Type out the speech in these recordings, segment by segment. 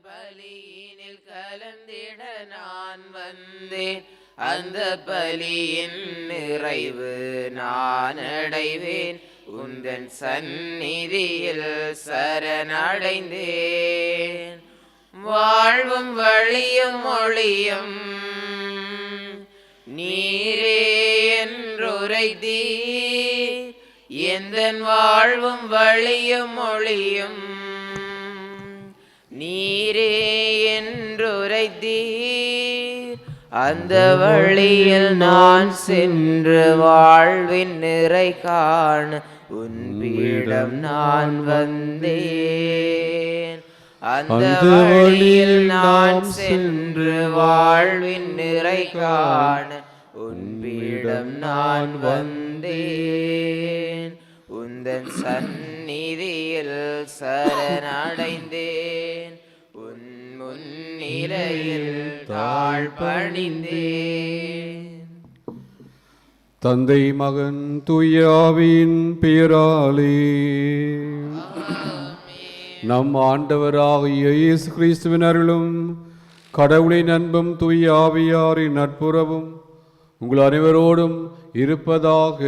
பலியினில் கலந்திட நான் வந்தேன். அந்த பலியின் நிறைவு நான் அடைவேன். உந்தன் சந்நிதியில் சரணடைந்தேன். வாழ்வும் வழியும் ஒளியும் நீரே என்றுரைத்தீர். எந்தன் வாழ்வும் வழியும் ஒளியும் நீரே என்றுரைத்தீர். அந்த வழியில் நான் சென்று வாழ்வின் நிறை காண உன் பீடம் நான் வந்தேன். அந்த வழியில் நான் சென்று வாழ்வின் நிறை காண உன் பீடம் நான் வந்தேன். உந்தன் சந்நிதியில் சரணடைந்தேன். உன் முன்னிலையில் தாழ்பணிந்தேன். தந்தை மகன் தூயாவின் பெயராலே நம் ஆண்டவராகிய இயேசு கிறிஸ்துவின் அருளும் கடவுளின் அன்பும் தூயாவியாரின் நட்புறவும் உங்கள் அனைவரோடும் இருப்பதாக.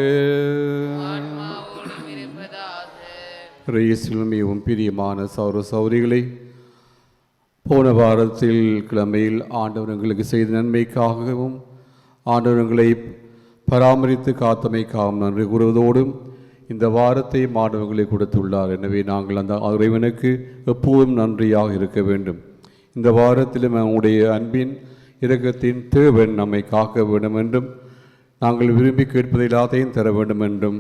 மிகவும் பிரியமான சௌர சௌரிகளை, போன வாரத்தில் கிழமையில் ஆண்டவர்களுக்கு செய்த நன்மைக்காகவும் ஆண்டவர்களை பராமரித்து காத்தமைக்காகவும் நன்றி கூறுவதோடும் இந்த வாரத்தை மாணவர்களை கொடுத்துள்ளார். எனவே நாங்கள் அந்த இறைவனுக்கு எப்போதும் நன்றியாக இருக்க வேண்டும். இந்த வாரத்திலும் நம்முடைய அன்பின் இரக்கத்தின் தேவன் நம்மை காக்க வேண்டும் என்றும் நாங்கள் விரும்பி கேட்பதை எல்லாத்தையும் தர வேண்டும் என்றும்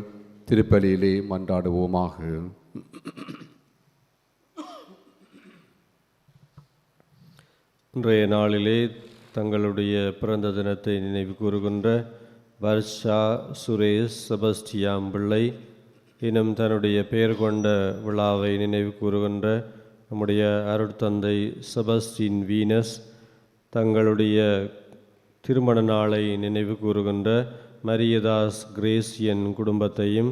திருப்பலியிலே மன்றாடுவோமாக. இன்றைய நாளிலே தங்களுடைய பிறந்த தினத்தை நினைவு கூறுகின்ற வர்ஷா சுரேஷ் செபஸ்டியாம் பிள்ளை இன்னும் தன்னுடைய பெயர் கொண்ட விழாவை நினைவு கூறுகின்ற நம்முடைய அருட்தந்தை செபஸ்டின் வீனஸ், தங்களுடைய திருமண நாளை நினைவு கூறுகின்ற மரியதாஸ் கிரேசியன் குடும்பத்தையும்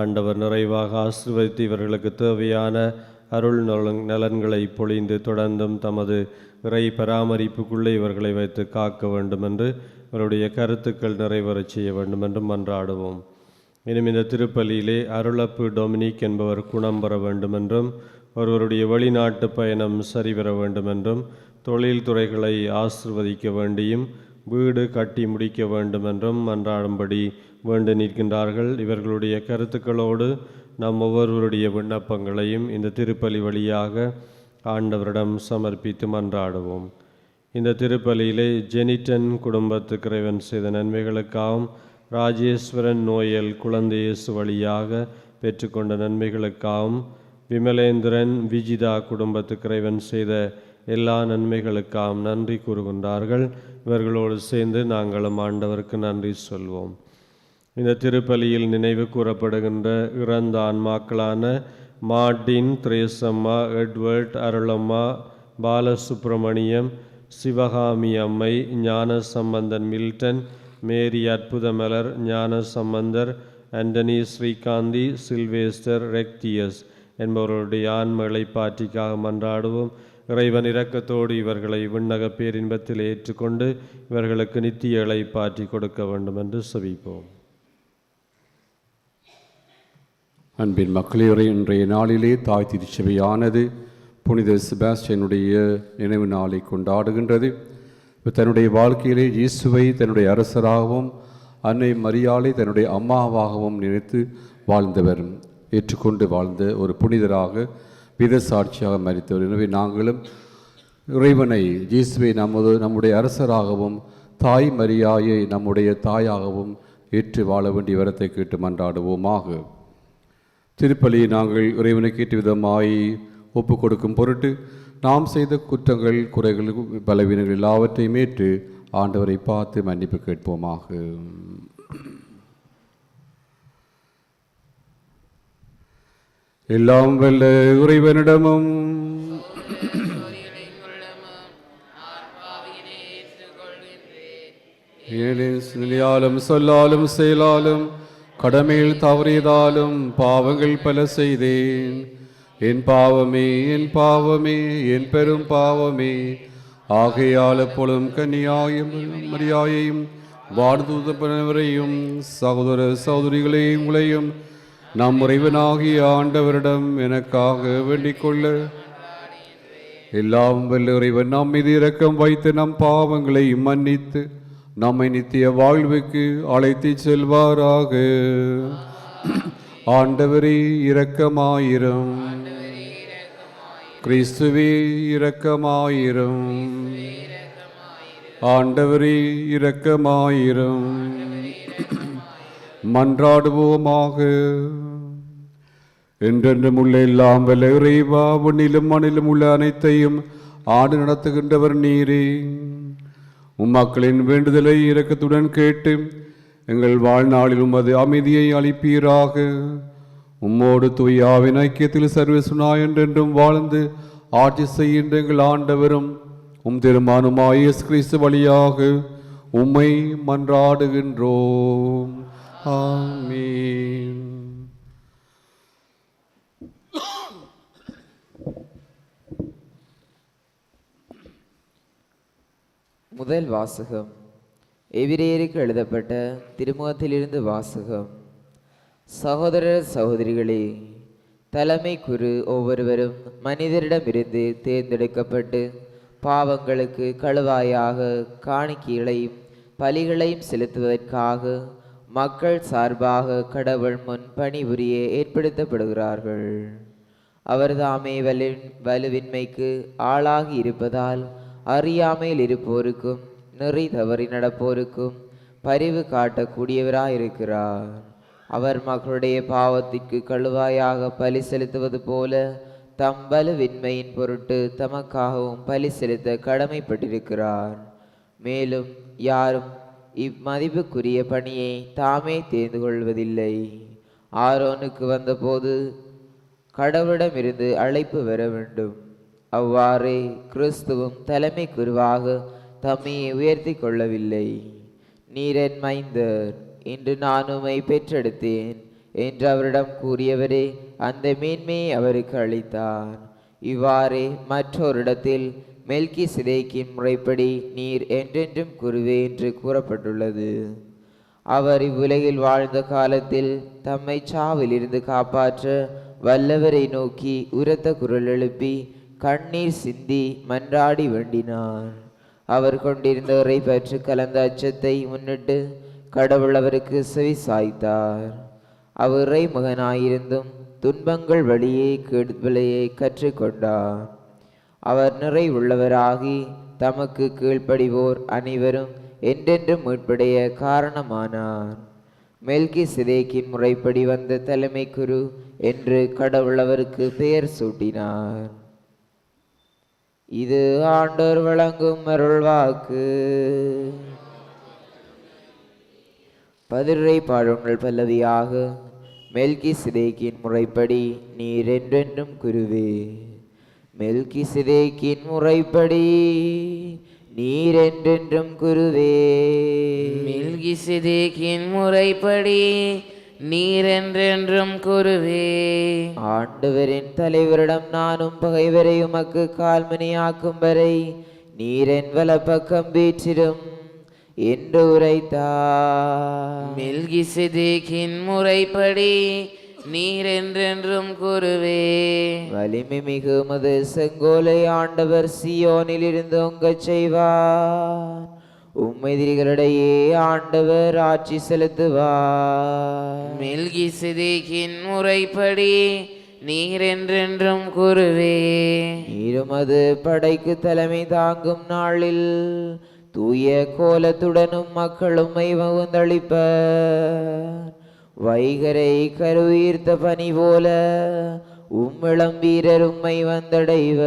ஆண்டவர் நிறைவாக ஆசீர்வதித்து இவர்களுக்கு தேவையான அருள் நலன்களை பொழிந்து தொடர்ந்தும் தமது இறை பராமரிப்புக்குள்ளே இவர்களை வைத்து காக்க வேண்டும் என்று இவருடைய கருத்துக்கள் நிறைவேறச் செய்ய வேண்டும் என்றும் மன்றாடுவோம். இனியும் இந்த திருப்பலியிலே அருளப்பு டொமினிக் என்பவர் குணம் பெற வேண்டும் என்றும் ஒருவருடைய வெளிநாட்டு பயணம் சரிவர வேண்டும் என்றும் தொழில் துறைகளை ஆசிர்வதிக்க வேண்டியும் வீடு கட்டி முடிக்க வேண்டும் என்றும் மன்றாடும்படி வேண்டி நிற்கின்றார்கள். இவர்களுடைய கருத்துக்களோடு நம் ஒவ்வொருவருடைய விண்ணப்பங்களையும் இந்த திருப்பலி வழியாக ஆண்டவரிடம் சமர்ப்பித்து மன்றாடுவோம். இந்த திருப்பலியிலே ஜெனிட்டன் குடும்பத்துக்கு இறைவன் செய்த நன்மைகளுக்காகவும் ராஜேஸ்வரன் நோயல் குழந்தை இயேசு வழியாக பெற்றுக்கொண்ட நன்மைகளுக்காகவும் விமலேந்திரன் விஜிதா குடும்பத்துக்கு இறைவன் செய்த எல்லா நன்மைகளுக்காகவும் நன்றி கூறுகின்றார்கள். இவர்களோடு சேர்ந்து நாங்களும் ஆண்டவருக்கு நன்றி சொல்வோம். இந்த திருப்பலியில் நினைவு கூறப்படுகின்ற இறந்த ஆன்மாக்களான மார்டின், திரேசம்மா, எட்வர்ட், அருளம்மா, பாலசுப்பிரமணியம், சிவகாமி அம்மை, ஞான சம்பந்தன் மில்டன், மேரி அற்புதமலர், ஞான சம்பந்தர், ஆண்டனி ஸ்ரீகாந்தி, சில்வேஸ்டர், ரெக்தியஸ் என்பவர்களுடைய ஆன்மகளை பாற்றிக்காக மன்றாடுவோம். இறைவன் இரக்கத்தோடு இவர்களை விண்ணக பேரின்பத்தில் ஏற்றுக்கொண்டு இவர்களுக்கு நித்திய இளைப்பாற்றி கொடுக்க வேண்டும் என்று செபிப்போம். அன்பின் மக்களே, இன்றைய நாளிலே தாய் திருச்சபையானது புனித செபாஸ்டியனுடைய நினைவு நாளை கொண்டாடுகின்றது. தன்னுடைய வாழ்க்கையிலே இயேசுவை தன்னுடைய அரசராகவும் அன்னை மரியாளை தன்னுடைய அம்மாவாகவும் நினைத்து வாழ்ந்தவர், ஏற்றுக்கொண்டு வாழ்ந்த ஒரு புனிதராக வித சாட்சியாக மரித்தவர். எனவே நாங்களும் இறைவனை இயேசுவை நம்முடைய அரசராகவும் தாய் மரியாயை நம்முடைய தாயாகவும் ஏற்று வாழ வேண்டிய வரத்தை கேட்டு மன்றாடுவோமாக. திருப்பலியை நாங்கள் இறைவனுக்கு ஏற்ற விதமாய் ஒப்பு கொடுக்கும் பொருட்டு நாம் செய்த குற்றங்கள், குறைகள், பலவீனங்கள் எல்லாவற்றையும் ஏற்று ஆண்டவரை பார்த்து மன்னிப்பு கேட்போமாக. எல்லாம் வல்ல இறைவனிடமும் நிலையாலும் சொல்லாலும் செயலாலும் கடமையில் தவறியதாலும் பாவங்கள் பல செய்தேன். என் பாவமே, என் பாவமே, என் பெரும் பாவமே. ஆகையால் எப்பொழுதும் கன்னியாயும் மரியாயையும் வார்தூதப்பனவரையும் சகோதர சகோதரிகளே உங்களையும் நம் இறைவனாகிய ஆண்டவரிடம் எனக்காக வேண்டிக் கொள்ள. எல்லாம் வல்ல இறைவன் நம் மீது இரக்கம் வைத்து நம் பாவங்களை மன்னித்து நம்மை நித்திய வாழ்வுக்கு அழைத்து செல்வாராக. ஆண்டவரே இரக்கமாயிரும். கிறிஸ்துவே இரக்கமாயிரும். ஆண்டவரே இரக்கமாயிரும். மன்றாடுவோமாக. என்றென்றும் உள்ள எல்லாம் வல்ல இறைவா, விண்ணிலும் மண்ணிலும் உள்ள அனைத்தையும் ஆண்டு நடத்துகின்றவர் நீரே. உம்மக்களின் வேண்டுதலை இரக்கத்துடன் கேட்டு எங்கள் வாழ்நாளில் உமது அமைதியை அளிப்பீராக. உம்மோடு தூயாவின் ஐக்கியத்தில் சர்வசுனா என்றென்றும் வாழ்ந்து ஆட்சி செய்கின்ற எங்கள் ஆண்டவரும் உம் திருமானுமாய் இயேசு கிறிஸ்து வழியாக உம்மை மன்றாடுகின்றோம். ஆமீன். முதல் வாசகம். எபிரேயருக்கு எழுதப்பட்ட திருமுகத்திலிருந்து வாசகம். சகோதரர் சகோதரிகளே, தலைமை குரு ஒவ்வொருவரும் மனிதரிடமிருந்து தேர்ந்தெடுக்கப்பட்டு பாவங்களுக்கு கழுவாயாக காணிக்கைகளையும் பலிகளையும் செலுத்துவதற்காக மக்கள் சார்பாக கடவுள் முன் பணிபுரிய ஏற்படுத்தப்படுகிறார்கள். அவர் தாமே வலுவின்மைக்கு ஆளாகி இருப்பதால் அறியாமையில் இருப்போருக்கும் நெறி தவறி நடப்போருக்கும் பரிவு காட்டக்கூடியவராயிருக்கிறார். அவர் மக்களுடைய பாவத்திற்கு கழுவாயாக பலி செலுத்துவது போல தம் வலுவின்மையின் பொருட்டு தமக்காகவும் பலி செலுத்த கடமைப்பட்டிருக்கிறார். மேலும் யாரும் இம்மதிப்புக்குரிய பணியை தாமே தேர்ந்து கொள்வதில்லை. ஆரோனுக்கு வந்தபோது கடவுளிடமிருந்து அழைப்பு வர வேண்டும். அவ்வாறே கிறிஸ்துவும் தலைமை குருவாக தம்மையை உயர்த்தி கொள்ளவில்லை. நீரென் மைந்தர், இன்று நான் உம்மை பெற்றெடுத்தேன் என்று அவரிடம் கூறியவரே அந்த மேன்மையை அவருக்கு அளித்தார். இவ்வாறே மற்றொரிடத்தில் மெல்கிசேதேக்கின் முறைப்படி நீர் என்றென்றும் குருவே என்று கூறப்பட்டுள்ளது. அவர் இவ்வுலகில் வாழ்ந்த காலத்தில் தம்மை சாவிலிருந்து காப்பாற்ற வல்லவரை நோக்கி உரத்த குரல் எழுப்பி கண்ணீர் சிந்தி மன்றாடி வேண்டினார். அவர் கொண்டிருந்த இறை பற்று கலந்த அச்சத்தை முன்னிட்டு கடவுள் அவருக்கு செவி சாய்த்தார். அவர் இறை மகனாயிருந்தும் துன்பங்கள் வழியே கெடுதலையை கற்றுக்கொண்டார். அவர் நிறைவுள்ளவராகி தமக்கு கீழ்ப்படிவோர் அனைவரும் என்றென்றும் மீட்படைய காரணமானார். மெல்கிசேதேக்கின் முறைப்படி வந்த தலைமை குரு என்று கடவுள் அவருக்கு பெயர் சூட்டினார். இது ஆண்டோர் வழங்கும் அருள்வாக்கு. பதிலுரை பாடங்கள் பல்லவியாக. மெல்கிசேதேக்கின் முறைப்படி நீர் என்றென்றும் குருவே. மெல்கிசேதேக்கின் முறைப்படி நீர் என்றென்றும் குருவே. மெல்கிசேதேக்கின் முறைப்படி நீர் என்றென்றும் குருவே. ஆண்டவரின் தலைவரிடம் நானும் பகைவரை உமக்கு கால்மணியாக்கும் வரை நீரென் வலப்பக்கம் வீற்றிடும் என்று உரைத்தார். மெல்கிசேதேக்கின் முறைப்படி நீர் என்றென்றும் குருவே. வலிமை மிகு உமது செங்கோலை ஆண்டவர் சியோனில் இருந்து ஓங்கச் செய்வார். உம்மெதிரிகளிடையே ஆண்டவர் ஆட்சி செலுத்துவார். மெல்கிசேதேக்கின் முறைப்படி நீர் என்றென்றும் குருவே. நீருமது படைக்கு தலைமை தாங்கும் நாளில் தூய கோலத்துடனும் மக்களும் மகிழ்ந்தளிப்பர். வைகரை கருவீர்த்த பனி போல உம்மிளம் வீரர் உம்மை வந்தடைவர்.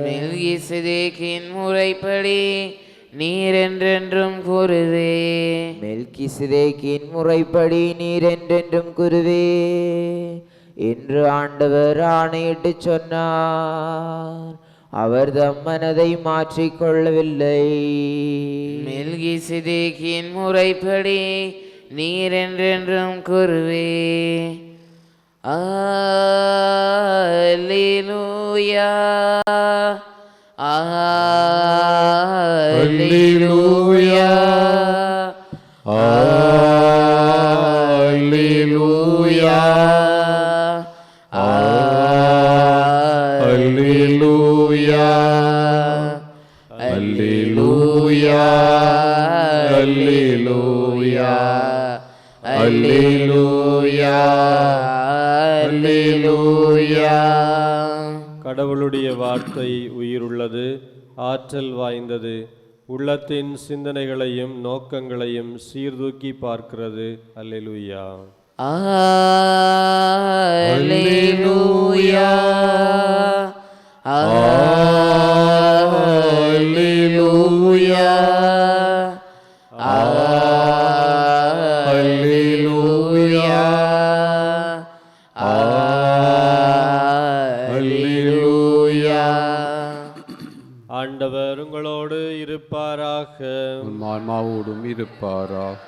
மெல்கிசேதேக்கின் முறைப்படி நீர் என்றென்றும் குருவே. மெல்கிசேதேக்கின் முறைப்படி நீர் என்றென்றும் குருவே என்று ஆண்டவர் ஆணையிட்டு சொன்னார். அவர் தம் மனதை மாற்றிக்கொள்ளவில்லை. மெல்கிசேதேக்கின் முறைப்படி நீர் என்றென்றும் குருவே. அல்லேலூயா அல்லேலூயா அல்லேலூயா அல்லேலூயா அல்லேலூயா அல்லேலூயா அல்லேலூயா அல்லேலூயா. கடவுளுடைய வார்த்தை உயிருள்ளது, ஆற்றல் வாய்ந்தது, உள்ளத்தின் சிந்தனைகளையும் நோக்கங்களையும் சீர்தூக்கி பார்க்கிறது. அல்லேலூயா அல்லேலூயா அல்லேலூயா அல்லேலூயா அல்லேலூயா. ஆண்டவர் உங்களோடு இருப்பாராக, உம் ஆன்மாவோடும் இருப்பாராக.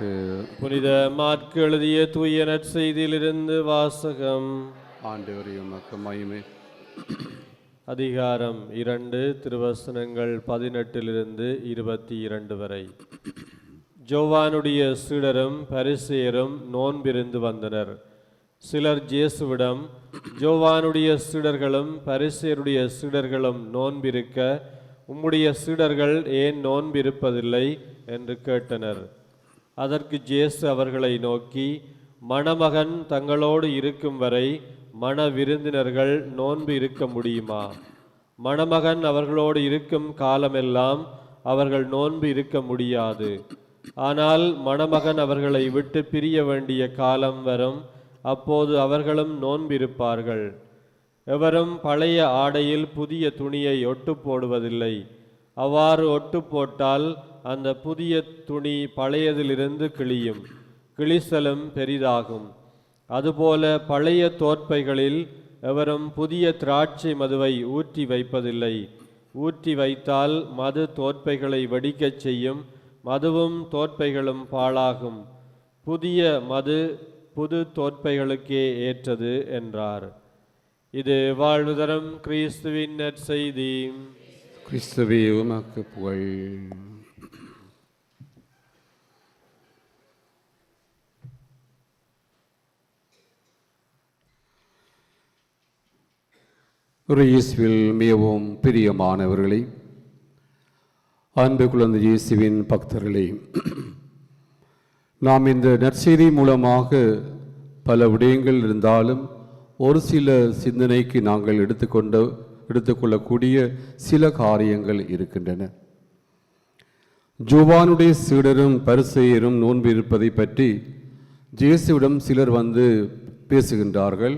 புனித மாற்கு எழுதிய தூய நற்செய்தியிலிருந்து வாசகம். ஆண்டவரே உமக்கு மகிமை. அதிகாரம் 2, திருவசனங்கள் 18 22 வரை. ஜோவானுடைய சீடரும் பரிசேயரும் நோன்பிருந்து வந்தனர். சிலர் இயேசுவிடம், ஜோவானுடைய சீடர்களும் பரிசேயருடைய சீடர்களும் நோன்பிருக்க உம்முடைய சீடர்கள் ஏன் நோன்பிருப்பதில்லை என்று கேட்டனர். அதற்கு இயேசு அவர்களை நோக்கி, மணமகன் தங்களோடு இருக்கும் வரை மண விருந்தினர்கள் நோன்பு இருக்க முடியுமா? மணமகன் அவர்களோடு இருக்கும் காலமெல்லாம் அவர்கள் நோன்பு இருக்க முடியாது. ஆனால் மணமகன் அவர்களை விட்டு பிரிய வேண்டிய காலம் வரும், அப்போது அவர்களும் நோன்பிருப்பார்கள். எவரும் பழைய ஆடையில் புதிய துணியை ஒட்டு போடுவதில்லை. அவ்வாறு ஒட்டு போட்டால் அந்த புதிய துணி பழையதிலிருந்து கிழியும், கிழிசலும் பெரிதாகும். அதுபோல பழைய தோற்பைகளில் எவரும் புதிய திராட்சை மதுவை ஊற்றி வைப்பதில்லை. ஊற்றி வைத்தால் மது தோற்பைகளை வெடிக்கச் செய்யும், மதுவும் தோற்பைகளும் பாழாகும். புதிய மது புது தோற்பைகளுக்கே ஏற்றது என்றார். இது வாழ்வு தரும் கிறிஸ்துவின் நற்செய்தி. கிறிஸ்துவே உமக்கு புகழ். இயேசுவில் மிகவும் பிரியமானவர்களே, அன்பு குழந்தை இயேசுவின் பக்தர்களே, நாம் இந்த நற்செய்தி மூலமாக பல விடயங்கள் இருந்தாலும் ஒரு சில சிந்தனைக்கு நாங்கள் எடுத்துக்கொள்ளக்கூடிய சில காரியங்கள் இருக்கின்றன. ஜோவானுடைய சீடரும் பரிசேயரும் நோன்பு இருப்பதை பற்றி இயேசுவிடம் சிலர் வந்து பேசுகின்றார்கள்.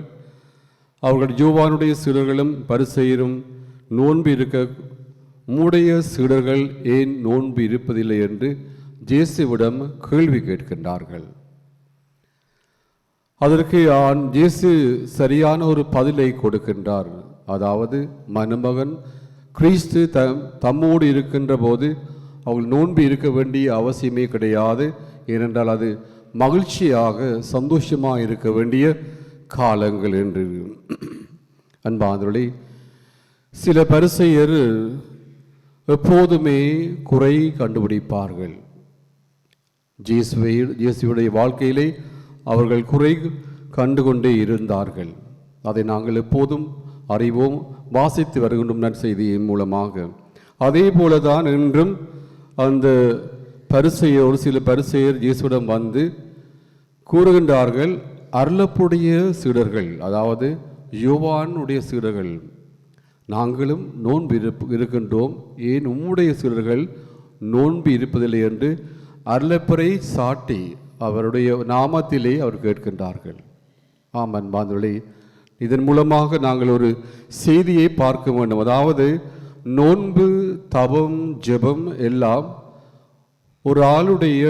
அவர்கள் ஜோவானுடைய சீடர்களும் பரிசேயரும் நோன்பு இருக்க உம்முடைய சீடர்கள் ஏன் நோன்பு இருப்பதில்லை என்று இயேசுவிடம் கேள்வி கேட்கின்றார்கள். அதற்கு இயேசு சரியான ஒரு பதிலை கொடுக்கின்றார். அதாவது மணமகன் கிறிஸ்து தம்மோடு இருக்கின்ற போது அவர்கள் நோன்பு இருக்க வேண்டிய அவசியமே கிடையாது. ஏனென்றால் அது மகிழ்ச்சியாக சந்தோஷமாக இருக்க வேண்டிய காலங்கள் என்று. அன்பானவர்களே, சில பரிசேயர் எப்போதுமே குறை கண்டுபிடிப்பார்கள். இயேசுவுடைய வாழ்க்கையிலே அவர்கள் குறை கண்டுகொண்டே இருந்தார்கள். அதை நாங்கள் எப்போதும் அறிவோம், வாசித்து வருகின்றோம் நற்செய்தியின் மூலமாக. அதே போலதான் இன்றும் அந்த பரிசேயர், ஒரு சில பரிசேயர் இயேசுவிடம் வந்து கூறுகின்றார்கள், அருளப்புடைய சீடர்கள், அதாவது யோவானுடைய சீடர்கள், நாங்களும் நோன்பு இருக்கின்றோம், ஏன் உம்முடைய சீடர்கள் நோன்பு இருப்பதில்லை என்று அருளப்பரை சாட்டி அவருடைய நாமத்திலே அவர் கேட்கின்றார்கள். ஆமன் பாந்தொழி, இதன் மூலமாக நாங்கள் ஒரு செய்தியை பார்க்க வேண்டும். அதாவது நோன்பு, தவம், ஜெபம் எல்லாம் ஒரு ஆளுடைய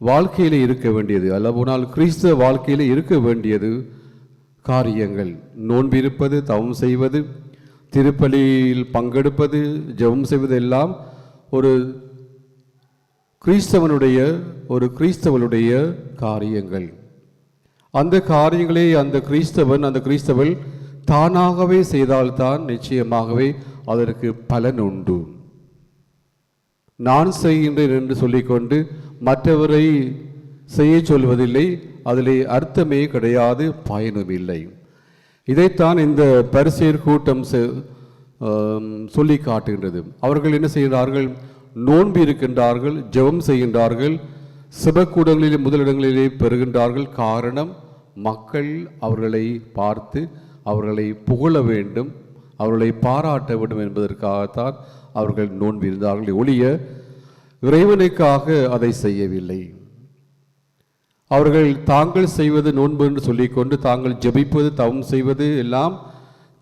வாழ்க்கையில் இருக்க வேண்டியது, அல்லபோனால் கிறிஸ்தவ வாழ்க்கையில் இருக்க வேண்டியது காரியங்கள். நோன்பு இருப்பது, தவம் செய்வது, திருப்பலியில் பங்கெடுப்பது, ஜெபம் செய்வது எல்லாம் ஒரு கிறிஸ்தவனுடைய காரியங்கள். அந்த காரியங்களை அந்த கிறிஸ்தவள் தானாகவே செய்தால்தான் நிச்சயமாகவே அதற்கு பலன் உண்டு. நான் செய்கின்றேன் என்று சொல்லிக்கொண்டு மற்றவரை செய்ய சொல்வதில்லை, அதிலே அர்த்தமே கிடையாது, பயனும் இல்லை. இதைத்தான் இந்த பரிசேயர் கூட்டம் சொல்லி காட்டுகின்றது. அவர்கள் என்ன செய்கிறார்கள்? நோன்பு இருக்கின்றார்கள், ஜெபம் செய்கின்றார்கள், சிவக்கூடங்களிலே முதலிடங்களிலே பெறுகின்றார்கள். காரணம், மக்கள் அவர்களை பார்த்து அவர்களை புகழ வேண்டும், அவர்களை பாராட்ட வேண்டும் என்பதற்காகத்தான் அவர்கள் நோன்பு இருந்தார்கள். ஒழிய இறைவனுக்காக அதை செய்யவில்லை. அவர்கள் தாங்கள் செய்வது நோன்பு என்று சொல்லிக்கொண்டு தாங்கள் ஜெபிப்பது தவம் செய்வது எல்லாம்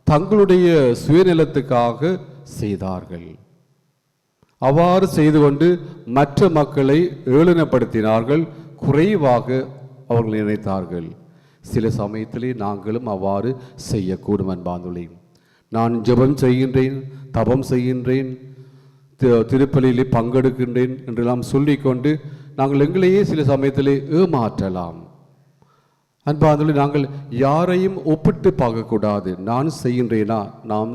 தங்களுடைய சுயநலத்துக்காக செய்தார்கள். அவ்வாறு செய்து கொண்டு மற்ற மக்களை ஏளனப்படுத்தினார்கள், குறைவாக அவர்கள் நினைத்தார்கள். சில சமயத்திலே நாங்களும் அவ்வாறு செய்யக்கூடும் அன்பார்ந்தோர்களே. நான் ஜெபம் செய்கின்றேன், தவம் செய்கின்றேன், திருப்பலியிலே பங்கெடுக்கின்றேன் என்றெல்லாம் சொல்லிக்கொண்டு நாங்கள் எங்களையே சில சமயத்திலே ஏமாற்றலாம். அன்பார்ந்தோர்களே, நாங்கள் யாரையும் ஒப்பிட்டு பார்க்கக்கூடாது. நான் செய்கின்றேனா? நாம்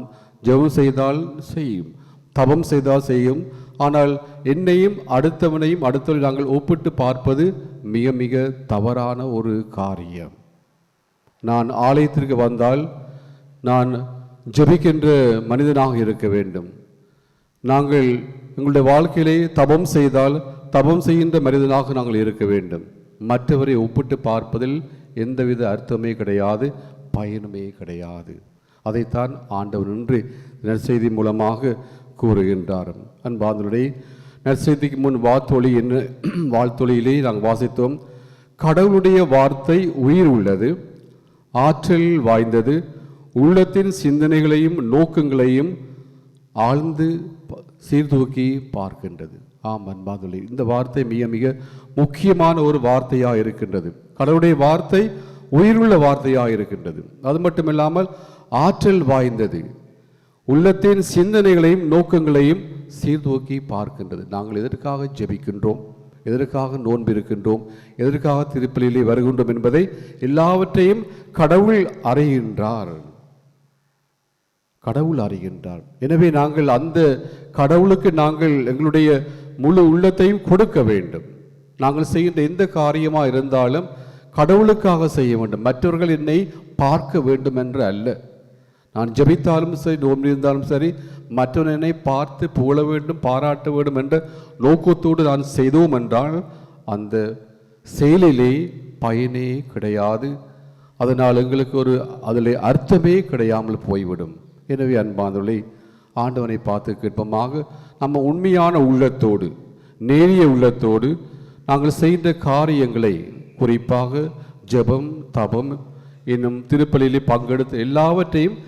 ஜெபம் செய்தால் செய்யும், தவம் செய்தால் செய்யும். ஆனால் என்னையும் அடுத்தவனையும் அடுத்தவரை நாங்கள் ஒப்பிட்டு பார்ப்பது மிக மிக தவறான ஒரு காரியம். நான் ஆலயத்திற்கு வந்தால் நான் ஜெபிக்கின்ற மனிதனாக இருக்க வேண்டும். நாங்கள் எங்களுடைய வாழ்க்கையிலே தவம் செய்தால் தவம் செய்கின்ற மனிதனாக நாங்கள் இருக்க வேண்டும். மற்றவரை ஒப்பிட்டு பார்ப்பதில் எந்தவித அர்த்தமே கிடையாது, பயனுமே கிடையாது. அதைத்தான் ஆண்டவர் இன்று நற்செய்தி மூலமாக கூறுகின்றார். அன்பார்ந்தவர்களே, நற்செய்திக்கு முன் வாழ்த்தொழியிலே நாங்கள் வாசித்தோம். கடவுளுடைய வார்த்தை உயிர் உள்ளது, ஆற்றல் வாய்ந்தது, உள்ளத்தின் சிந்தனைகளையும் நோக்கங்களையும் ஆழ்ந்து சீர்தூக்கி பார்க்கின்றது. ஆம் அன்பார்ந்தவர்களே, இந்த வார்த்தை மிக மிக முக்கியமான ஒரு வார்த்தையாக இருக்கின்றது. கடவுளுடைய வார்த்தை உயிருள்ள வார்த்தையாக இருக்கின்றது. அது மட்டுமில்லாமல் ஆற்றல் வாய்ந்தது, உள்ளத்தின் சிந்தனைகளையும் நோக்கங்களையும் சீர்தூக்கி பார்க்கின்றது. நாங்கள் எதற்காக ஜெபிக்கின்றோம், எதற்காக நோன்பு இருக்கின்றோம், எதற்காக திருப்பலியிலே வருகின்றோம் என்பதை எல்லாவற்றையும் கடவுள் அறிகின்றார். எனவே நாங்கள் அந்த கடவுளுக்கு நாங்கள் எங்களுடைய முழு உள்ளத்தையும் கொடுக்க வேண்டும். நாங்கள் செய்கின்ற எந்த காரியமாக இருந்தாலும் கடவுளுக்காக செய்ய வேண்டும், மற்றவர்கள் என்னை பார்க்க வேண்டும் என்று அல்ல. நான் ஜெபித்தாலும் சரி, நோன்பு இருந்தாலும் சரி, மற்றவன் என்னை பார்த்து புகழ வேண்டும், பாராட்ட வேண்டும் என்ற நோக்கத்தோடு நான் செய்தோம் என்றால் அந்த செயலிலே பயனே கிடையாது. அதனால் எங்களுக்கு அதில் அர்த்தமே கிடையாமல் போய்விடும். எனவே அன்பார்ந்தவர்களே, ஆண்டவனை பார்த்து கேட்போமாக. நம்ம உண்மையான உள்ளத்தோடு, நேரிய உள்ளத்தோடு நாங்கள் செய்த காரியங்களை, குறிப்பாக ஜெபம், தபம் என்னும் திருப்பலியிலே பங்கெடுத்து எல்லாவற்றையும்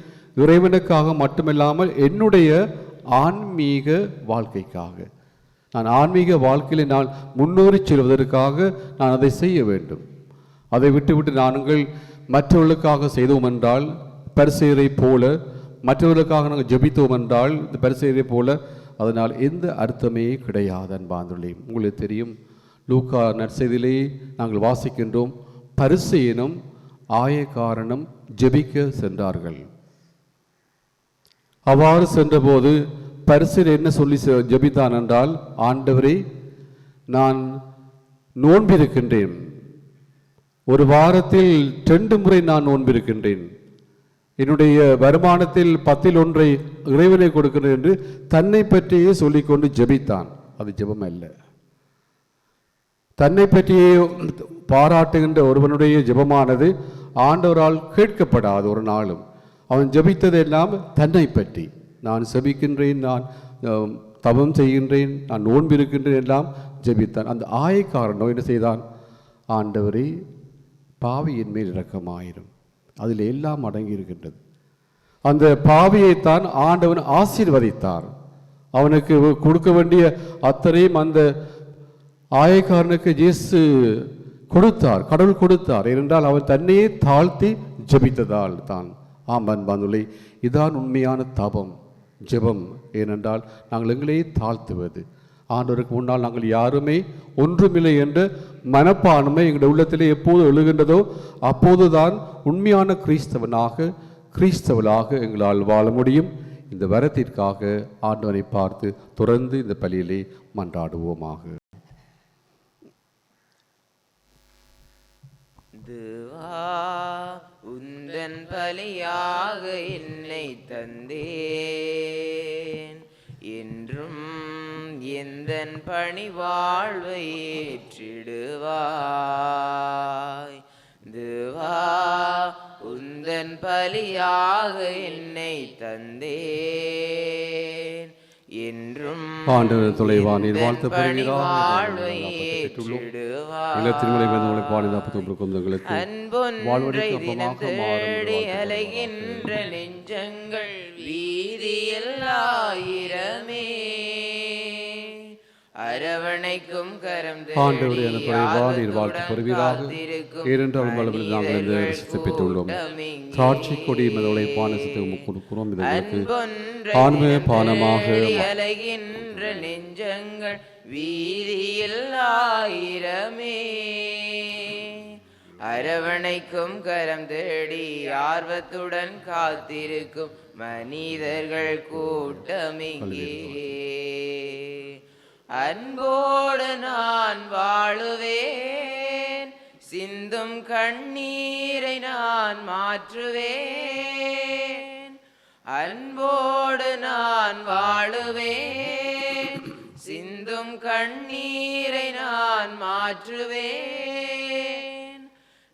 இறைவனுக்காக மட்டுமில்லாமல் என்னுடைய ஆன்மீக வாழ்க்கைக்காக, நான் ஆன்மீக வாழ்க்கையில் நான் முன்னேறி செல்வதற்காக நான் அதை செய்ய வேண்டும். அதை விட்டுவிட்டு நாங்கள் மற்றவர்களுக்காக செய்தோம் என்றால் பரிசேயரை போல, மற்றவர்களுக்காக நாங்கள் ஜெபித்தோம் என்றால் இந்த பரிசேயரை போல, அதனால் எந்த அர்த்தமே கிடையாது. அன்பார்ந்தவர்களே, உங்களுக்கு தெரியும், லூக்கா நற்செய்தியிலே நாங்கள் வாசிக்கின்றோம், பரிசேயனும் ஆயக்காரனும் ஜெபிக்க சென்றார்கள். அவ்வாறு சென்றபோது பரிசேயன் என்ன சொல்லி ஜெபித்தான் என்றால், ஆண்டவரே, நான் நோன்பிருக்கின்றேன், ஒரு வாரத்தில் 2 முறை நான் நோன்பிருக்கின்றேன், என்னுடைய வருமானத்தில் 10 இறைவனை கொடுக்கிறேன் என்று தன்னை பற்றியே சொல்லிக்கொண்டு ஜெபித்தான். அது ஜெபம் அல்ல. தன்னை பற்றியே பாராட்டுகின்ற ஒருவனுடைய ஜெபமானது ஆண்டவரால் கேட்கப்படாது ஒரு நாளும். அவன் ஜெபித்ததெல்லாம் தன்னை பற்றி, நான் செபிக்கின்றேன், நான் தவம் செய்கின்றேன், நான் நோன்பு இருக்கின்றேன் எல்லாம் ஜெபித்தான். அந்த ஆயக்காரனோ என்ன செய்தான்? ஆண்டவரே, பாவியின் மேல் இரக்கமாயிரும். அதில் எல்லாம் அடங்கி இருக்கின்றது. அந்த பாவியைத்தான் ஆண்டவன் ஆசீர்வதித்தார். அவனுக்கு கொடுக்க வேண்டிய அத்தனையும் அந்த ஆயக்காரனுக்கு இயேசு கொடுத்தார், கடவுள் கொடுத்தார். ஏனென்றால் அவன் தன்னையே தாழ்த்தி ஜெபித்ததால் தான். ஆம் அன்பார்ந்தவர்களே, இதான் உண்மையான தபம், ஜெபம். ஏனென்றால் நாங்கள் எங்களையே தாழ்த்துவது, ஆண்டவருக்கு முன்னால் நாங்கள் யாருமே ஒன்றுமில்லை என்ற மனப்பான்மை எங்களுடைய உள்ளத்திலே எப்போது எழுகின்றதோ அப்போதுதான் உண்மையான கிறிஸ்தவளாக எங்களால் வாழ முடியும். இந்த வரத்திற்காக ஆண்டவனை பார்த்து தொடர்ந்து இந்த பலியிலே மன்றாடுவோமாக. உந்தன் பலியாக என்னை தந்தேன், என்றும் எந்தன் பணி வாழ்வை ஏற்றிடுவாய். தேவா உந்தன் பலியாக என்னை தந்தேன், என்றும் ஆண்டவர் தொலைவானில் வாழ்த்து அன்பொன்றை தினம் தேடி அலைகின்ற நெஞ்சங்கள் வீதியில் ஆயிரமே, அரவணைக்கும் கரம் பெற்றுள்ளோம். சாட்சி கொடி கொடுக்கிறோம். பானமாக அலைகின்ற நெஞ்சங்கள் வீதியில் ஆயிரமே, அரவணைக்கும் கரம் தேடி ஆர்வத்துடன் காத்திருக்கும் மனிதர்கள் கூட்டமிங்கே. அன்போடு நான் வாழுவேன், சிந்தும் கண்ணீரை நான் மாற்றுவேன். அன்போடு நான் வாழுவேன், சிந்தும் கண்ணீரை நான் மாற்றுவேன்.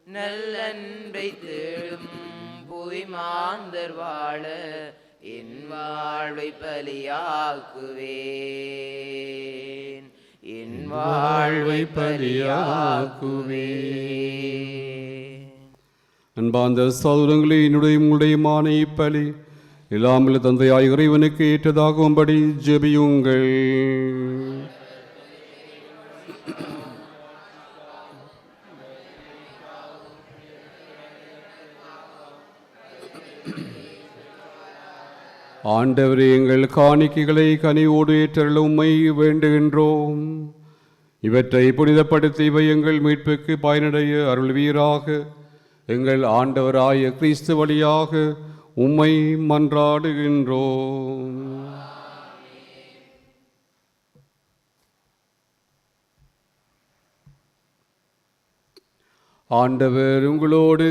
நல்லன்பை தேடும் புவி மாந்தர் வாழ என் வாழ்வை பலியாக்குவேன், என் வாழ்வை பலியாக்குவேன். அன்பார்ந்த சகோதரங்களே, என்னுடைய உங்களுடைய மானை பலி இல்லாமல் தந்தையாய் இறைவனுக்கு ஏற்றதாகும்படி ஜெபியுங்கள். ஆண்டவரே, எங்கள் காணிக்கைகளை கனிவோடு ஏற்றருள உம்மை வேண்டுகின்றோம். இவற்றை புனிதப்படுத்தி இவை எங்கள் மீட்புக்கு பயனடைய அருள்வீராக. எங்கள் ஆண்டவராய கிறிஸ்து வழியாக உம்மை மன்றாடுகின்றோம். ஆண்டவர் உங்களோடு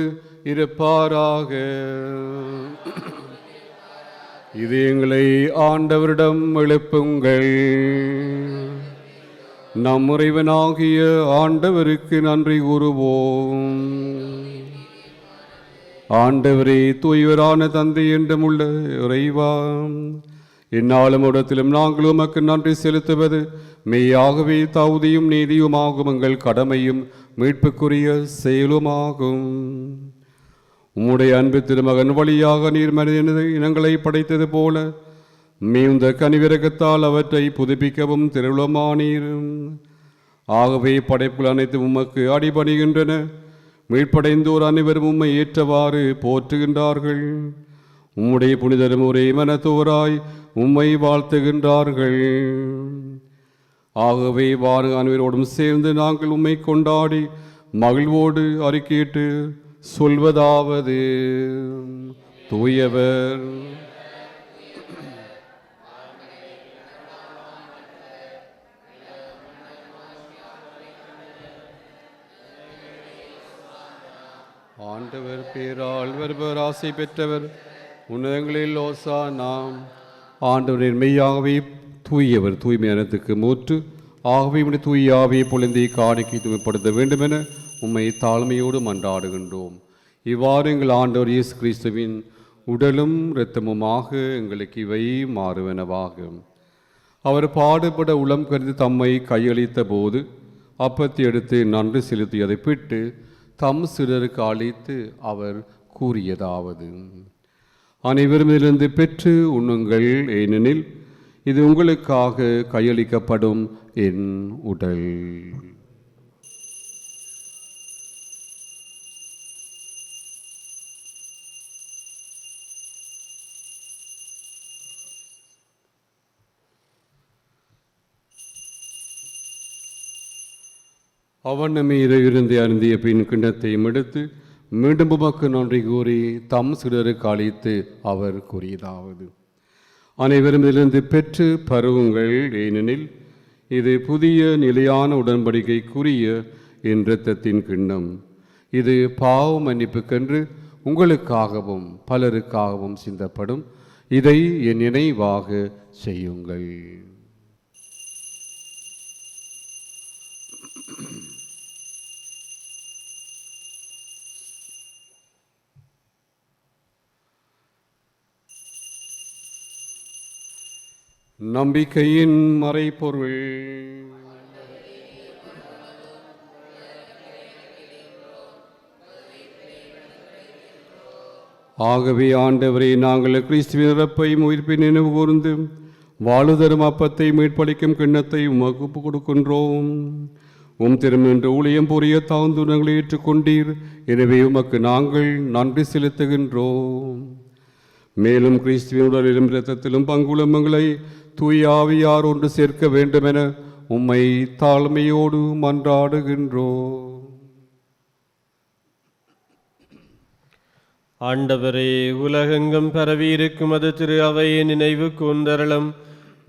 இருப்பாராக. இது எங்களை ஆண்டவரிடம் எழுப்புங்கள். நம் இறைவனாகிய ஆண்டவருக்கு நன்றி கூறுவோம். ஆண்டவரே, தூயவரான தந்தை என்றும் உள்ள இறைவா, இந்நாளும் இடத்திலும் நாங்கள் உமக்கு நன்றி செலுத்துவது மெய்யாகவே தகுதியும் நீதியுமாகும், எங்கள் கடமையும் மீட்புக்குரிய செயலுமாகும். உம்முடைய அன்பு திருமகன் வழியாக நீர் மனித இனங்களை படைத்தது போல மிகுந்த கனிவிரகத்தால் அவற்றை புதுப்பிக்கவும் திருவுளமானீர். ஆகவே படைப்புகள் அனைத்தும் உமக்கு அடிபணிகின்றன. மீட்படைந்தோர் அனைவரும் உம்மை ஏற்றவாறு போற்றுகின்றார்கள். உம்முடைய புனிதரும் ஒரே மனத்தோராய் உம்மை வாழ்த்துகின்றார்கள். ஆகவே வாரு அனைவரோடும் சேர்ந்து நாங்கள் உம்மை கொண்டாடி மகிழ்வோடு அறிக்கையிட்டு சொல்வதாவது: தூயவர் ஆண்டவர் பேரால் வருவர், ஆசை பெற்றவர், உன்னதங்களில் ஓசானா. ஆண்டவரின் மெய்யாகவே தூயவர், தூய்மையானத்துக்கு மூற்று. ஆகவே உடைய தூய ஆவியை பொழுந்தை காணிக்கை தூய்மைப்படுத்த வேண்டும் என உம்மை தாழ்மையோடு மன்றாடுகின்றோம். இவ்வாறு எங்கள் ஆண்டவர் இயேசு கிறிஸ்துவின் உடலும் இரத்தமுமாக எங்களுக்கு இவை மாறுவனவாகும். அவர் பாடுபட உளம் கருதி தம்மை கையளித்த போது அப்பத்தை எடுத்து நன்றி செலுத்தியதை பிட்டு தம் சிலருக்கு அளித்து அவர் கூறியதாவது: அனைவரும் இதிலிருந்து பெற்று உண்ணுங்கள், ஏனெனில் இது உங்களுக்காக கையளிக்கப்படும் என் உடல். அவன் இருந்து அருந்திய பின் கிண்ணத்தையும் எடுத்து மீண்டும் உமக்கு நன்றி கூறி தம் சிலருக்கு அளித்து அவர் கூறியதாவது: அனைவரும் இதிலிருந்து பெற்று பருவுங்கள், ஏனெனில் இது புதிய நிலையான உடன்படிக்கைக்குரிய என் இரத்தத்தின் கிண்ணம். இது பாவ மன்னிப்புக்கென்று உங்களுக்காகவும் பலருக்காகவும் சிந்தப்படும். இதை என் நினைவாக செய்யுங்கள். நம்பிக்கையின் மறைபொருள். ஆகவே ஆண்டவரே, நாங்கள் கிறிஸ்துவின் இறப்பையும் உயிர்ப்பையும் நினைவு கூர்ந்து வாழுதரும் அப்பத்தை மீட்பளிக்கும் கிண்ணத்தை உமக்கு ஒப்புக் கொடுக்கின்றோம். திருமன்ற ஊழியம் புரிய தாழ்ந்துணங்களை ஏற்றுக்கொண்டீர். எனவே உமக்கு நாங்கள் நன்றி செலுத்துகின்றோம். மேலும் கிறிஸ்துவின் உடலிலும் இரத்தத்திலும் பங்குள்ள எங்களை தூய ஆவியார் ஒன்று சேர்க்க வேண்டுமென உம்மை தாழ்மையோடு மன்றாடுகின்றோம். ஆண்டவரே, உலகெங்கும் பரவியிருக்கும் அது திரு அவையை நினைவு கூர்ந்தருளும்.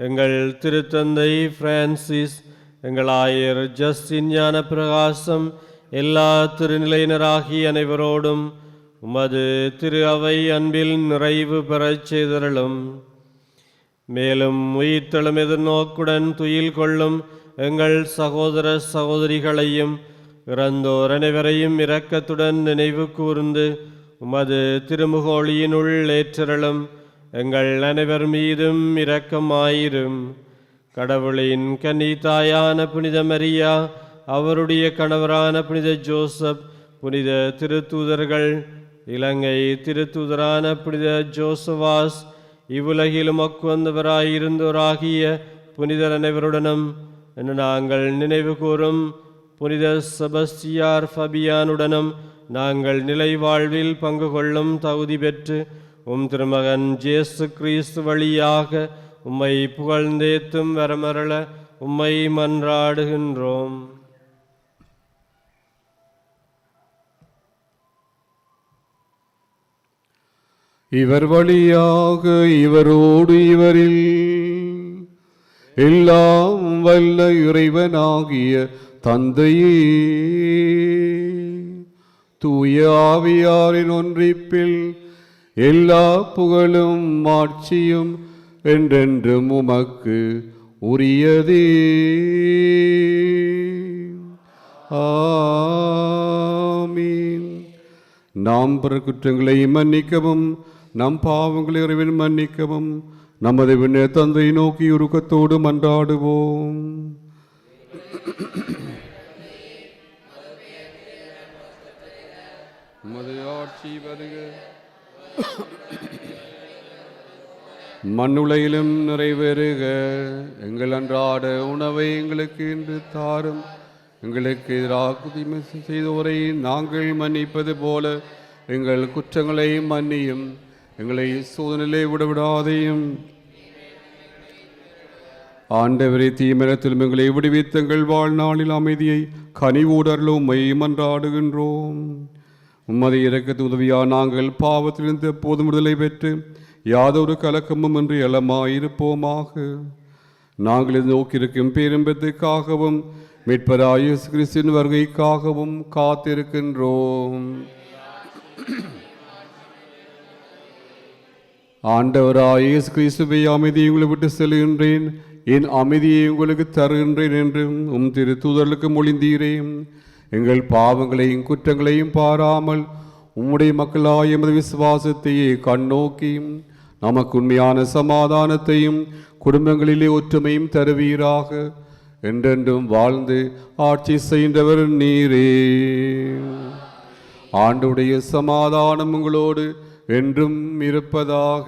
எங்கள் திருத்தந்தை பிரான்சிஸ், எங்கள் ஆயர் ஜஸ்டின் ஞான பிரகாசம், எல்லா திருநிலையினராகிய அனைவரோடும் உமது திரு அவை அன்பில் நிறைவு பெறச் செய்தருளும். மேலும் உயிர்த்தெழும் எதிர்நோக்குடன் துயில் கொள்ளும் எங்கள் சகோதர சகோதரிகளையும் இறந்தோர் அனைவரையும் இரக்கத்துடன் நினைவு கூர்ந்து உமது திருமுகொழியினுள் ஏற்றருளும். எங்கள் அனைவர் மீதும் இரக்கமாயிரும். கடவுளின் கன்னித்தாயான புனித மரியா, அவருடைய கணவரான புனித ஜோசப், புனித திருத்தூதர்கள், இலங்கை திருத்தூதரான புனித ஜோசவாஸ், இவ்வுலகில் உமக்கு வந்தவராயிருந்தோராகிய புனிதர் அனைவருடனும் நாங்கள் நினைவு கூறும் புனித செபஸ்தியார் ஃபபியானுடனும் நாங்கள் நிலை வாழ்வில் பங்கு கொள்ளும் தகுதி பெற்று திருமகன் இயேசு கிறிஸ்து வழியாக உம்மை புகழ்ந்தேத்தும் வரமரள உம்மை மன்றாடுகின்றோம். இவர் வழியாக இவரோடு இவரில் எல்லாம் வல்ல இறைவனாகிய தந்தையே, தூய ஆவியாரின் ஒன்றிப்பில் எல்லா புகழும் மாட்சியும் என்றென்றும் உமக்கு உரியதே. ஆமீன். நாம் பிற குற்றங்களை மன்னிக்கவும் நம் பாவங்களை இறைவன் மன்னிக்கவும் நமது விண்ண தந்தை நோக்கி உருக்கத்தோடு மன்றாடுவோம். உமது ஆட்சி வருக, மண்ணுலகிலும் நிறைவேறுக. எங்கள் அன்றாட உணவை எங்களுக்கு இன்று தாரும். எங்களுக்கு எதிராக தீமை செய்தோரை நாங்கள் மன்னிப்பது போல எங்கள் குற்றங்களை மன்னியும். எங்களை சோதனையிலே விடவிடாதையும். ஆண்டவரே, தீமரத்திலும் எங்களை விடுவித்து எங்கள் வாழ்நாளில் அமைதியை கனிவோடர்களும் உம்மை மன்றாடுகின்றோம். உம்மது இரக்கத்து உதவியா நாங்கள் பாவத்திலிருந்து எப்போதும் விடுதலை பெற்று யாதொரு கலக்கமும் என்று எளமாயிருப்போமாக. நாங்கள் இது நோக்கியிருக்கும் பேரம்பத்துக்காகவும் மீட்பராய் இயேசு கிறிஸ்துவின் வருகைக்காகவும் காத்திருக்கின்றோம். ஆண்டவராய் இயேசு கிறிஸ்துவை, அமைதியை உங்களை விட்டு செல்கின்றேன், என் அமைதியை உங்களுக்கு தருகின்றேன் என்றும் திருத்தூதர்களுக்கு மொழிந்தீரேன். எங்கள் பாவங்களையும் குற்றங்களையும் பாராமல் உம்முடைய மக்களாய் எமது விசுவாசத்தையே கண்ணோக்கி நமக்கு உண்மையான சமாதானத்தையும் குடும்பங்களிலே ஒற்றுமையும் தருவீராக. என்றென்றும் வாழ்ந்து ஆட்சி செய்கின்றவர் நீரே. ஆண்டுடைய சமாதானம் உங்களோடு என்றும் இருப்பதாக.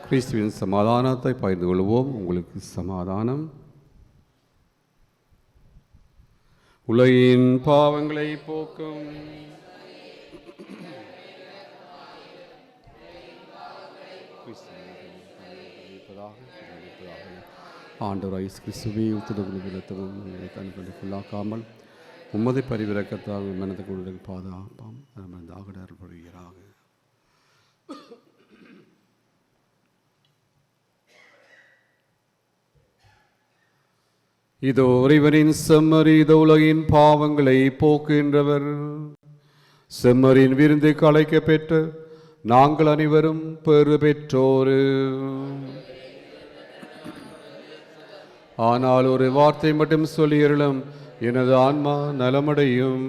கிறிஸ்துவின் சமாதானத்தை பகிர்ந்து கொள்வோம். உங்களுக்கு சமாதானம். உலகின் பாவங்களை போக்கும் ஆண்டவர் இயேசு கிறிஸ்துவே உத்தரவுகளும் கண்களுக்குள்ளாக்காமல் உமது பரிவிறக்கத்தாக மனதை கொண்டு பாதுகாப்பாம் நமது ஆகடர் வருகிறாக. இதோ இறைவனின் செம்மறி, இதோ உலகின் பாவங்களை போக்குகின்றவர். செம்மறியின் விருந்து கலைக்க பெற்ற நாங்கள் அனைவரும் பெறு பெற்றோரு. ஆனால் ஒரு வார்த்தை மட்டும் சொல்லியருளும், எனது ஆன்மா நலமடையும்.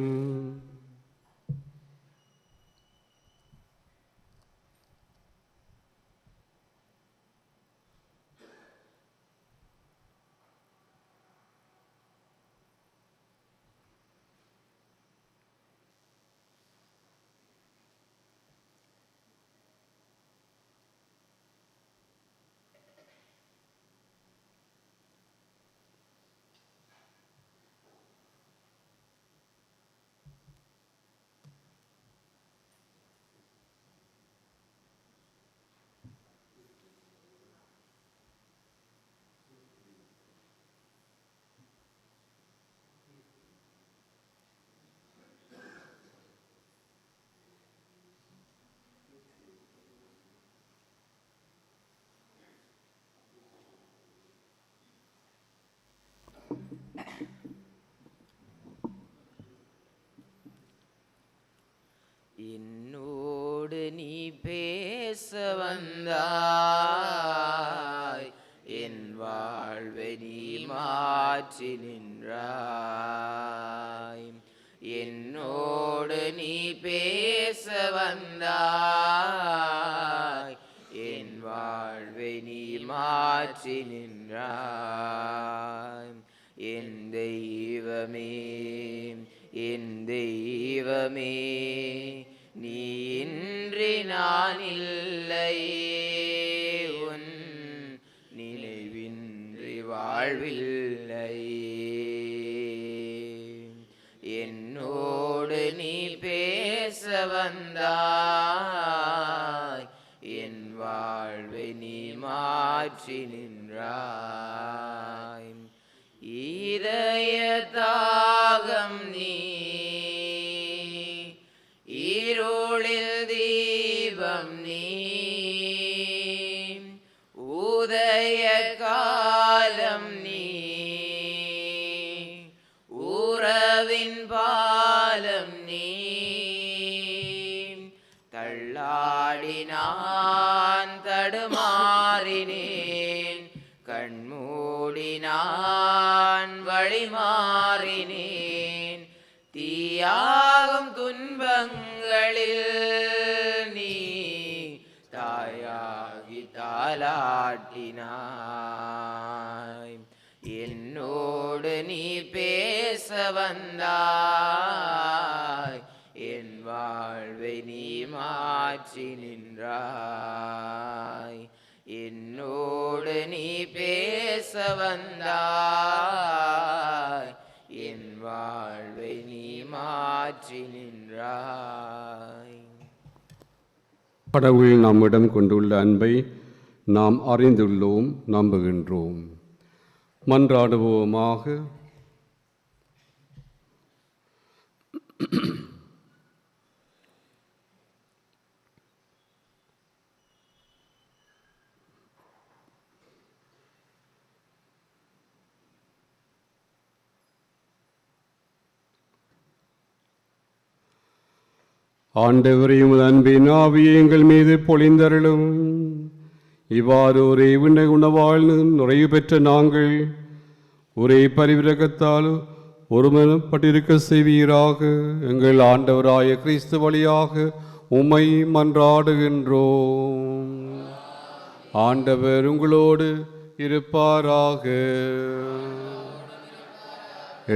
என்னோடு நீ பேச வந்தாய், என் வாழ்வை நீ மாற்றி நின்றாய். என்னோடு நீ பேச வந்தாய், என் வாழ்வை நீ மாற்றி நின்றாய். என் தெய்வமே, என் தெய்வமே, நீ இன்றி நான் இல்லையே, உன் நினைவின்றி வாழ்வில்லையே. என்னோடு நீ பேச வந்தாய், என் வாழ்வை நீ மாற்றி நின்றாய். இதய தாகம் நீ, இருளில் தீபம் நீ, உதய காலம் நீ, உறவின் பாலம் நீ. தள்ளாடினான் தடுமாறினேன், கண்மூடினான் வழிமாறினேன். தீயாகும் துன்பங்களில் நீ தாயாகி தாலாட்டினாய். என்னோடு நீ பேச வந்தாய், என் வாழ்வை நீ மாற்றி நின்றாய். என்னோடு நீ பேச வந்தாய், என் வாழ்வை நீ மாற்றி நின்றாய். கடவுள் நம்மிடம் கொண்டுள்ள அன்பை நாம் அறிந்துள்ளோம், நம்புகின்றோம். மன்றாடுவோமாக. ஆண்டவரே, உமது அன்பின் ஆவியை எங்கள் மீது பொழிந்தருளும். இவ்வாறு ஒரே உணவால் நுழைவு பெற்ற நாங்கள் ஒரே பரிவிரக்கத்தால் ஒருமனப்பட்டிருக்க செய்வீராக. எங்கள் ஆண்டவராய கிறிஸ்து வழியாக உம்மை மன்றாடுகின்றோம். ஆண்டவர் உங்களோடு இருப்பாராக.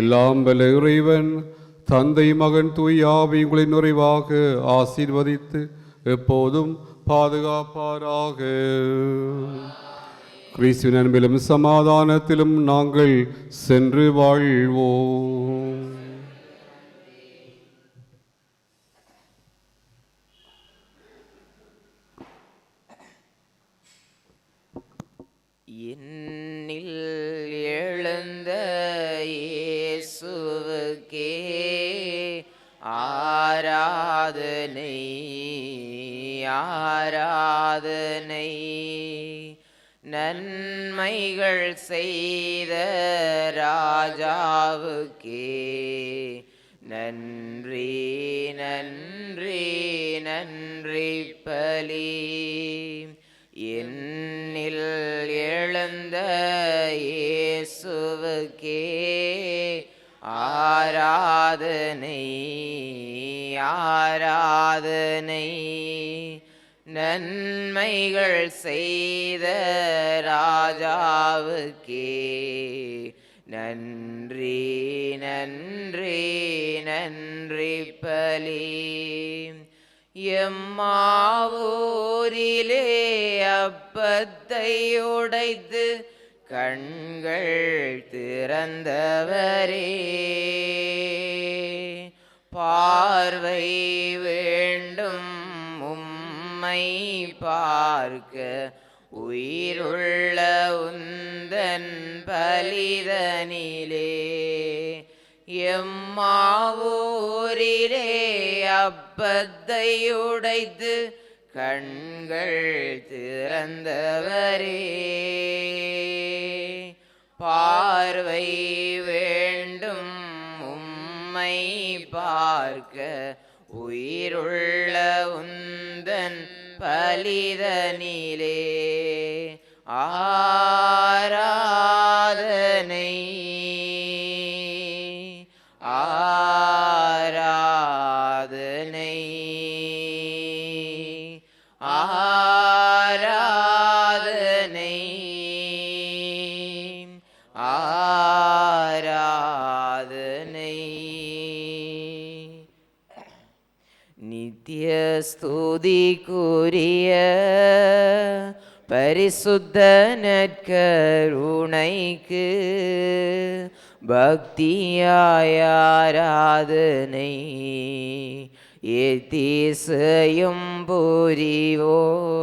எல்லாம் வல்ல இறைவன் தந்தை, மகன், தூய் ஆவி உங்களை நிறைவாக ஆசீர்வதித்து எப்போதும் பாதுகாப்பாராக. கிறிஸ்துவின் அன்பிலும் சமாதானத்திலும் நாங்கள் சென்று வாழ்வோம். என்னில் நன்மைகள் செய்த ராஜாவுக்கே நன்றி நன்றி நன்றி பலி. என்னில் எழுந்த இயேசுவுக்கே ஆராதனை ஆராதனை. நன்மைகள் செய்த ராஜாவுக்கே நன்றி நன்றி நன்றி பலி. எம்மாவூரிலே அப்பத்தை உடைத்து கண்கள் திறந்தவரே பார்வை வேண்டும் உம்மை பார்க்க உயிருள்ள உந்தன் பலிதனிலே. எம்மாவூரிலே அப்பத்தை உடைத்து கண்கள் திறந்தவரே பார்வை வேண்டும் உம்மை பார்க்க உயிருள்ள உந்தன் பலிதனிலே. ஆராதனை ஆராதனை ஆராதனை ஆராதனை. நித்திய ஸ்துதிக்குரிய பரிசுத்த நற்கருணைக்கு பக்தியாய் ஆராதனை எத்திசையும் புரிவோம்.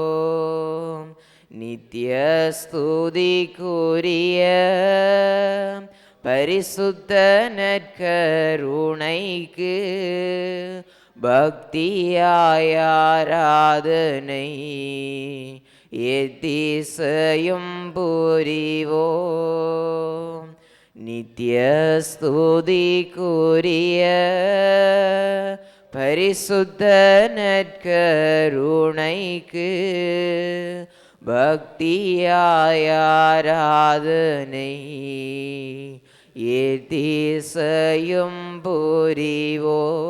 நித்திய ஸ்துதிக்குரிய பரிசுத்த நற்கருணைக்கு பக்தியாய் ஆராதனை எத்திசையும் புரிவோம். நித்திய ஸ்துதிக்குரிய பரிசுத்த நற்கருணைக்கு பக்தியாய் ஆராதனை எத்திசையும் புரிவோம்.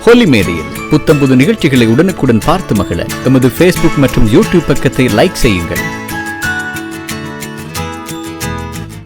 ஹோலி மேரியில் புத்தம்புது நிகழ்ச்சிகளை உடனுக்குடன் பார்த்து மகிழ எமது ஃபேஸ்புக் மற்றும் யூடியூப் பக்கத்தை லைக் செய்யுங்கள்.